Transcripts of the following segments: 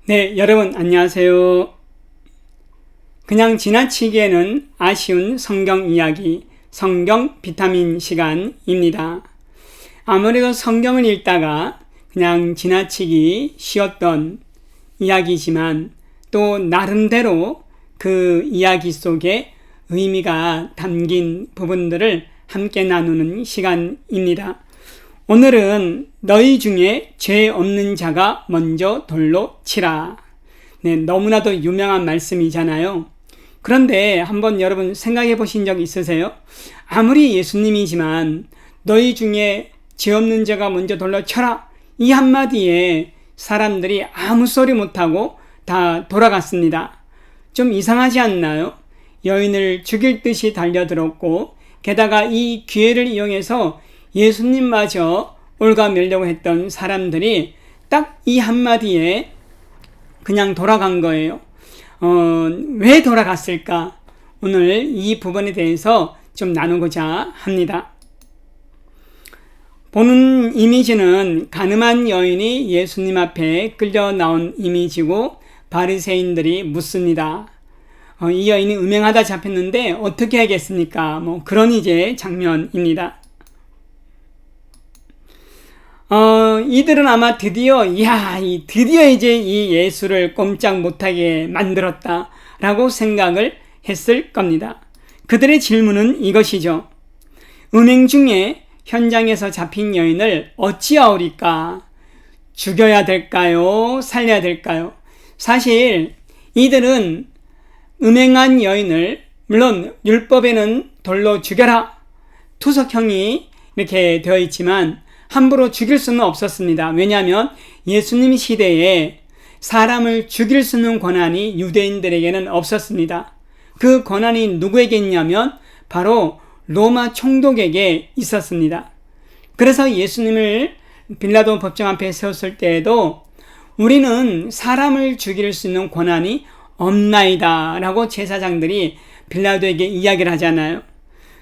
네, 여러분 안녕하세요. 그냥 지나치기에는 아쉬운 성경 이야기, 성경 비타민 시간입니다. 아무래도 성경을 읽다가 그냥 지나치기 쉬웠던 이야기지만 또 나름대로 그 이야기 속에 의미가 담긴 부분들을 함께 나누는 시간입니다. 오늘은 너희 중에 죄 없는 자가 먼저 돌로 치라. 네, 너무나도 유명한 말씀이잖아요. 그런데 한번 여러분 생각해 보신 적 있으세요? 아무리 예수님이지만 너희 중에 죄 없는 자가 먼저 돌로 쳐라. 이 한마디에 사람들이 아무 소리 못하고 다 돌아갔습니다. 좀 이상하지 않나요? 여인을 죽일 듯이 달려들었고 게다가 이 기회를 이용해서 예수님마저 올가매려고 했던 사람들이 딱 이 한마디에 그냥 돌아간 거예요. 왜 돌아갔을까? 오늘 이 부분에 대해서 좀 나누고자 합니다. 보는 이미지는 가늠한 여인이 예수님 앞에 끌려 나온 이미지고 바리새인들이 묻습니다. 이 여인이 음행하다 잡혔는데 어떻게 하겠습니까? 그런 이제 장면입니다. 이들은 아마 드디어 이제 이 예수를 꼼짝 못하게 만들었다라고 생각을 했을 겁니다. 그들의 질문은 이것이죠. 음행 중에 현장에서 잡힌 여인을 어찌하오리까? 죽여야 될까요? 살려야 될까요? 사실 이들은 음행한 여인을 물론 율법에는 돌로 죽여라 투석형이 이렇게 되어 있지만 함부로 죽일 수는 없었습니다. 왜냐하면 예수님 시대에 사람을 죽일 수 있는 권한이 유대인들에게는 없었습니다. 그 권한이 누구에게 있냐면 바로 로마 총독에게 있었습니다. 그래서 예수님을 빌라도 법정 앞에 세웠을 때에도 우리는 사람을 죽일 수 있는 권한이 없나이다 라고 제사장들이 빌라도에게 이야기를 하잖아요.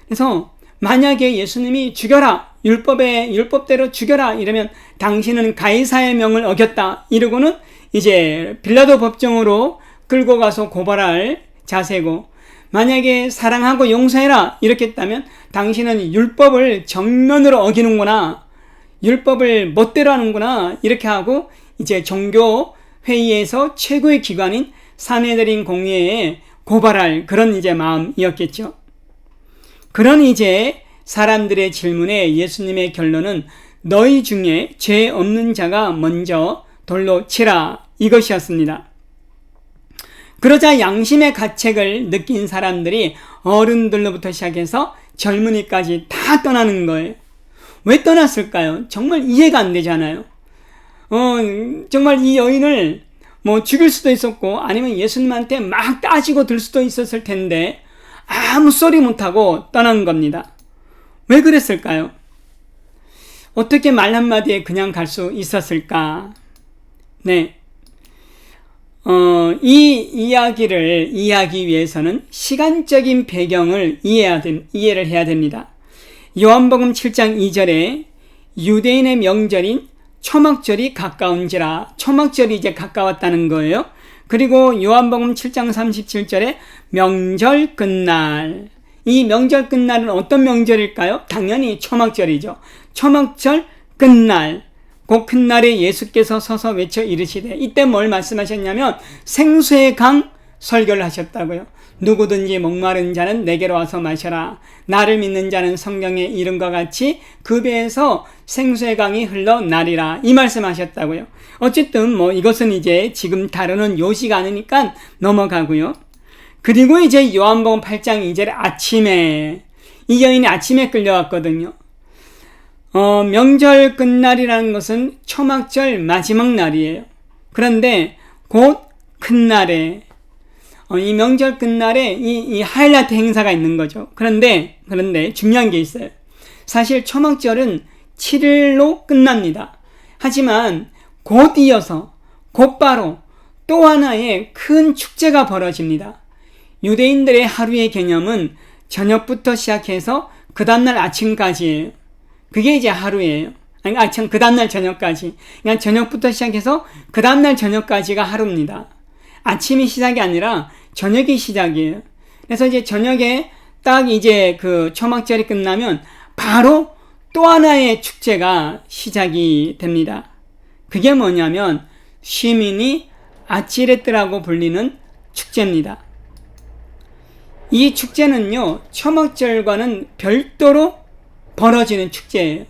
그래서 만약에 예수님이 죽여라, 율법대로 죽여라 이러면 당신은 가이사의 명을 어겼다 이러고는 이제 빌라도 법정으로 끌고 가서 고발할 자세고, 만약에 사랑하고 용서해라 이렇게 했다면 당신은 율법을 정면으로 어기는구나, 율법을 멋대로 하는구나 이렇게 하고 이제 종교 회의에서 최고의 기관인 산헤드린 공회에 고발할 그런 이제 마음이었겠죠. 그런 이제 사람들의 질문에 예수님의 결론은 너희 중에 죄 없는 자가 먼저 돌로 치라 이것이었습니다. 그러자 양심의 가책을 느낀 사람들이 어른들로부터 시작해서 젊은이까지 다 떠나는 거예요. 왜 떠났을까요? 정말 이해가 안 되잖아요. 정말 이 여인을 죽일 수도 있었고 아니면 예수님한테 막 따지고 들 수도 있었을 텐데 아무 소리 못하고 떠난 겁니다. 왜 그랬을까요? 어떻게 말 한마디에 그냥 갈 수 있었을까? 네. 이 이야기를 이해하기 위해서는 시간적인 배경을 이해를 해야 됩니다. 요한복음 7장 2절에 유대인의 명절인 초막절이 가까운지라, 초막절이 이제 가까웠다는 거예요. 그리고 요한복음 7장 37절에 명절 끝날, 이 명절 끝날은 어떤 명절일까요? 당연히 초막절이죠. 초막절 끝날, 그 큰 날에 예수께서 서서 외쳐 이르시되, 이때 뭘 말씀하셨냐면 생수의 강 설교를 하셨다고요. 누구든지 목마른 자는 내게로 와서 마셔라. 나를 믿는 자는 성경에 이름과 같이 그 배에서 생수의 강이 흘러나리라. 이 말씀하셨다고요. 어쨌든 이것은 이제 지금 다루는 요지가 아니니까 넘어가고요. 그리고 이제 요한복음 8장 2절에 아침에, 이 여인이 아침에 끌려왔거든요. 명절 끝날이라는 것은 초막절 마지막 날이에요. 그런데 곧 큰 날에, 이 명절 끝날에 이 하이라이트 행사가 있는 거죠. 그런데 중요한 게 있어요. 사실 초막절은 7일로 끝납니다. 하지만 곧 이어서 곧바로 또 하나의 큰 축제가 벌어집니다. 유대인들의 하루의 개념은 저녁부터 시작해서 그 다음날 아침까지예요. 그게 이제 하루예요. 그 다음날 저녁까지. 그냥 저녁부터 시작해서 그 다음날 저녁까지가 하루입니다. 아침이 시작이 아니라 저녁이 시작이에요. 그래서 이제 저녁에 딱 이제 그 초막절이 끝나면 바로 또 하나의 축제가 시작이 됩니다. 그게 뭐냐면 시민이 아치레트라고 불리는 축제입니다. 이 축제는요, 초막절과는 별도로 벌어지는 축제예요.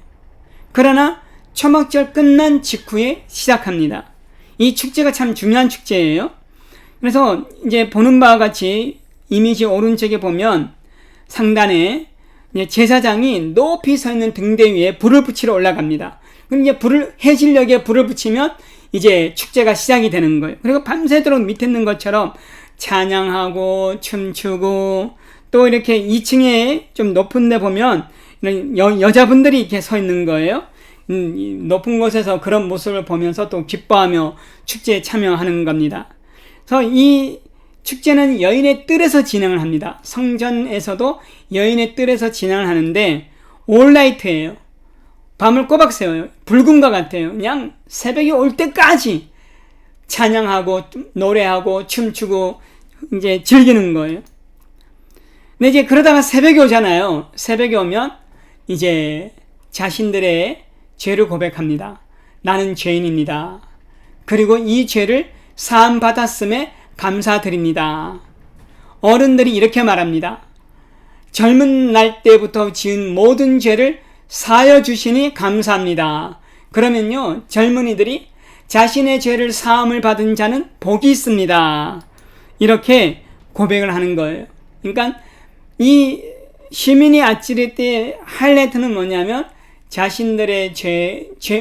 그러나 초막절 끝난 직후에 시작합니다. 이 축제가 참 중요한 축제예요. 그래서 이제 보는 바와 같이 이미지 오른쪽에 보면 상단에 제사장이 높이 서 있는 등대 위에 불을 붙이러 올라갑니다. 그럼 이제 해질녘에 불을 붙이면 이제 축제가 시작이 되는 거예요. 그리고 밤새도록 밑에 있는 것처럼 찬양하고 춤추고, 또 이렇게 2층에 좀 높은 데 보면 여자분들이 이렇게 서 있는 거예요. 높은 곳에서 그런 모습을 보면서 또 기뻐하며 축제에 참여하는 겁니다. 그래서 이 축제는 여인의 뜰에서 진행을 합니다. 성전에서도 여인의 뜰에서 진행을 하는데 올라이트예요. 밤을 꼬박 새워요. 붉은과 같아요. 그냥 새벽이 올 때까지 찬양하고 노래하고 춤추고 이제 즐기는 거예요. 근데 이제 그러다가 새벽이 오잖아요. 새벽이 오면 이제 자신들의 죄를 고백합니다. 나는 죄인입니다. 그리고 이 죄를 사함 받았음에 감사드립니다. 어른들이 이렇게 말합니다. 젊은 날 때부터 지은 모든 죄를 사하여 주시니 감사합니다. 그러면요, 젊은이들이 자신의 죄를 사함을 받은 자는 복이 있습니다. 이렇게 고백을 하는 거예요. 그러니까 이 시민이 아치레트의 하이라이트는 뭐냐면 자신들의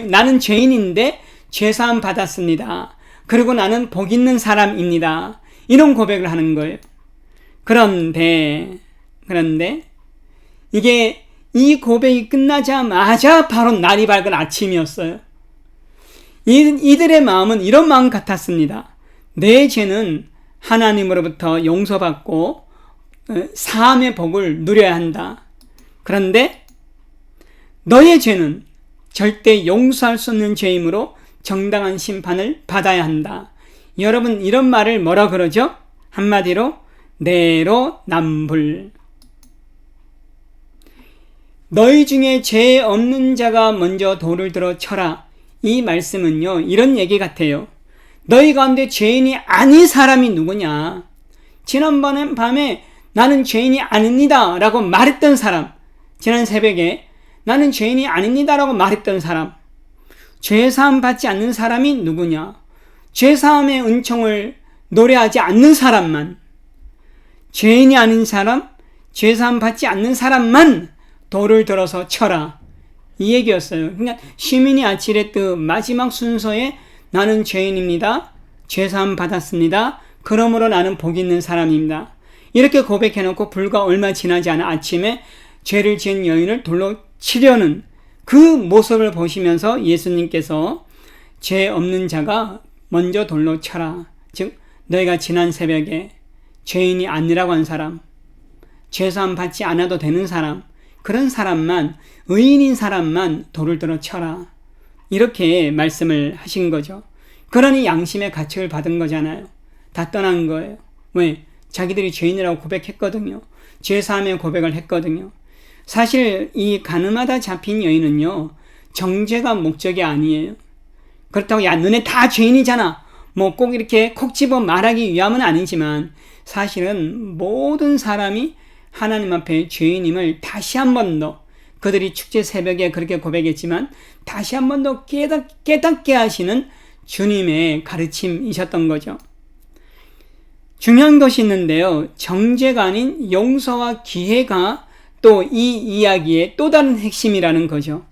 나는 죄인인데 죄사함 받았습니다. 그리고 나는 복 있는 사람입니다. 이런 고백을 하는 거예요. 그런데 이게 이 고백이 끝나자마자 바로 날이 밝은 아침이었어요. 이들의 마음은 이런 마음 같았습니다. 내 죄는 하나님으로부터 용서받고 사함의 복을 누려야 한다. 그런데 너의 죄는 절대 용서할 수 없는 죄이므로 정당한 심판을 받아야 한다. 여러분, 이런 말을 뭐라 그러죠? 한마디로 내로남불. 너희 중에 죄 없는 자가 먼저 돌을 들어 쳐라. 이 말씀은요, 이런 얘기 같아요. 너희 가운데 죄인이 아닌 사람이 누구냐? 지난번에 밤에 나는 죄인이 아닙니다 라고 말했던 사람, 지난 새벽에 나는 죄인이 아닙니다 라고 말했던 사람, 죄사함 받지 않는 사람이 누구냐? 죄사함의 은총을 노래하지 않는 사람만, 죄인이 아닌 사람, 죄사함 받지 않는 사람만 돌을 들어서 쳐라. 이 얘기였어요. 그러니까 시민이 아치레트 마지막 순서에 나는 죄인입니다. 죄사함 받았습니다. 그러므로 나는 복 있는 사람입니다. 이렇게 고백해놓고 불과 얼마 지나지 않아 아침에 죄를 지은 여인을 돌로 치려는 그 모습을 보시면서 예수님께서 죄 없는 자가 먼저 돌로 쳐라. 즉 너희가 지난 새벽에 죄인이 아니라고 한 사람, 죄사함 받지 않아도 되는 사람, 그런 사람만, 의인인 사람만 돌을 들어 쳐라. 이렇게 말씀을 하신 거죠. 그러니 양심의 가책을 받은 거잖아요. 다 떠난 거예요. 왜? 자기들이 죄인이라고 고백했거든요. 죄사함의 고백을 했거든요. 사실 이 가늠하다 잡힌 여인은요, 정죄가 목적이 아니에요. 그렇다고 야 너네 다 죄인이잖아, 뭐 꼭 이렇게 콕 집어 말하기 위함은 아니지만 사실은 모든 사람이 하나님 앞에 죄인임을 다시 한 번 더, 그들이 축제 새벽에 그렇게 고백했지만 다시 한 번 더 깨닫게 하시는 주님의 가르침이셨던 거죠. 중요한 것이 있는데요, 정죄가 아닌 용서와 기회가 또 이 이야기의 또 다른 핵심이라는 거죠.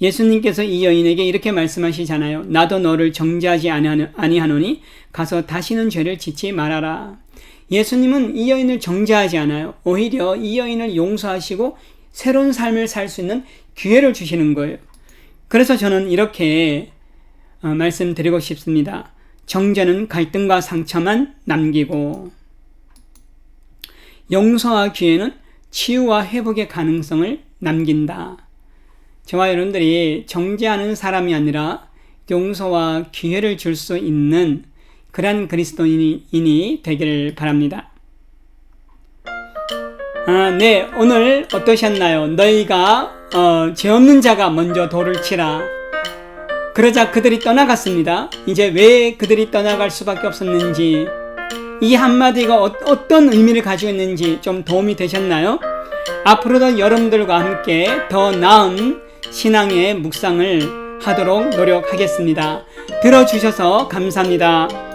예수님께서 이 여인에게 이렇게 말씀하시잖아요. 나도 너를 정죄하지 아니하노니 가서 다시는 죄를 짓지 말아라. 예수님은 이 여인을 정죄하지 않아요. 오히려 이 여인을 용서하시고 새로운 삶을 살 수 있는 기회를 주시는 거예요. 그래서 저는 이렇게 말씀드리고 싶습니다. 정죄는 갈등과 상처만 남기고, 용서와 기회는 치유와 회복의 가능성을 남긴다. 저와 여러분들이 정죄하는 사람이 아니라 용서와 기회를 줄 수 있는 그런 그리스도인이 되기를 바랍니다. 네, 오늘 어떠셨나요? 너희가 죄 없는 자가 먼저 돌을 치라. 그러자 그들이 떠나갔습니다. 이제 왜 그들이 떠나갈 수밖에 없었는지, 이 한마디가 어떤 의미를 가지고 있는지 좀 도움이 되셨나요? 앞으로도 여러분들과 함께 더 나은 신앙의 묵상을 하도록 노력하겠습니다. 들어주셔서 감사합니다.